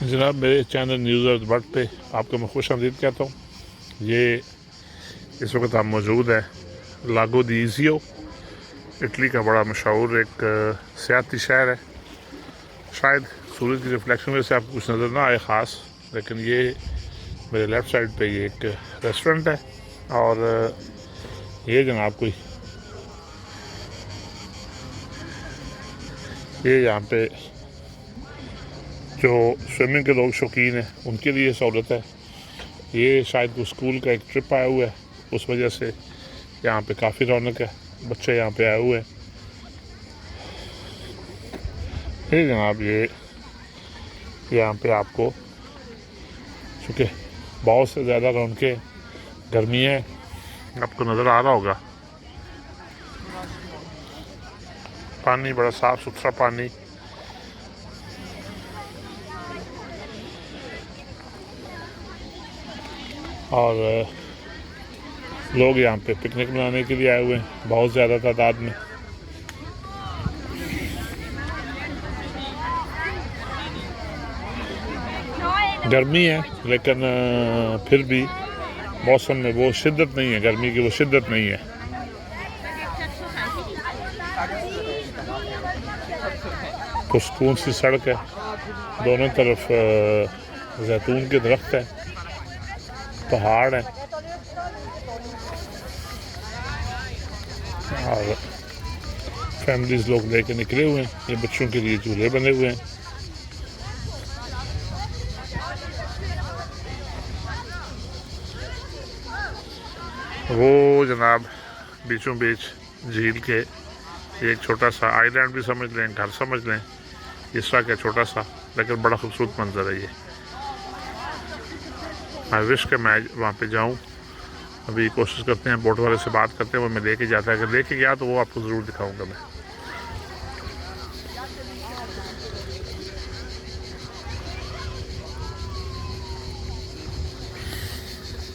जनाब मेरे channel news और वर्ड पे आपको मैं खुश आमदीद कहता हूँ। ये इस वक्त आप मौजूद है लागो दी इजियो, इटली का बड़ा मशहूर एक सियाती शहर है। शायद सूरज की रिफ्लेक्शन में से आपको कुछ नज़र ना आए ख़ास, लेकिन ये मेरे लेफ़्ट साइड पे ये एक रेस्टोरेंट है और ये जनाब कोई ये यहाँ पे जो स्विमिंग के लोग शौकीन हैं उनके लिए सहूलत है। ये शायद कोई स्कूल का एक ट्रिप आया हुआ है, उस वजह से यहाँ पे काफ़ी रौनक है, बच्चे यहाँ पे आए हुए हैं। फिर जनाब ये यहाँ पे आपको चूँकि बहुत से ज़्यादा रौनकें गर्मी है, आपको नज़र आ रहा होगा पानी बड़ा साफ़ सुथरा पानी। और लोग यहाँ पे पिकनिक मनाने के लिए आए हुए हैं बहुत ज़्यादा तादाद में। गर्मी है लेकिन फिर भी मौसम में वो शिद्दत नहीं है, गर्मी की वो शिद्दत नहीं है। पुरसकून सी सड़क है, दोनों तरफ जैतून के दरख्त है, पहाड़ है और फैमिलीज लोग लेके निकले हुए हैं। ये बच्चों के लिए झूले बने हुए हैं। वो जनाब बीचों बीच झील के एक छोटा सा आइलैंड भी समझ लें, घर समझ लें, इस तरह का छोटा सा लेकिन बड़ा खूबसूरत मंजर है ये। मैं विश के मैं वहाँ पे जाऊँ, अभी कोशिश करते हैं, बोट वाले से बात करते हैं, वो मैं लेके जाता है। अगर लेके गया तो वो आपको ज़रूर दिखाऊंगा मैं।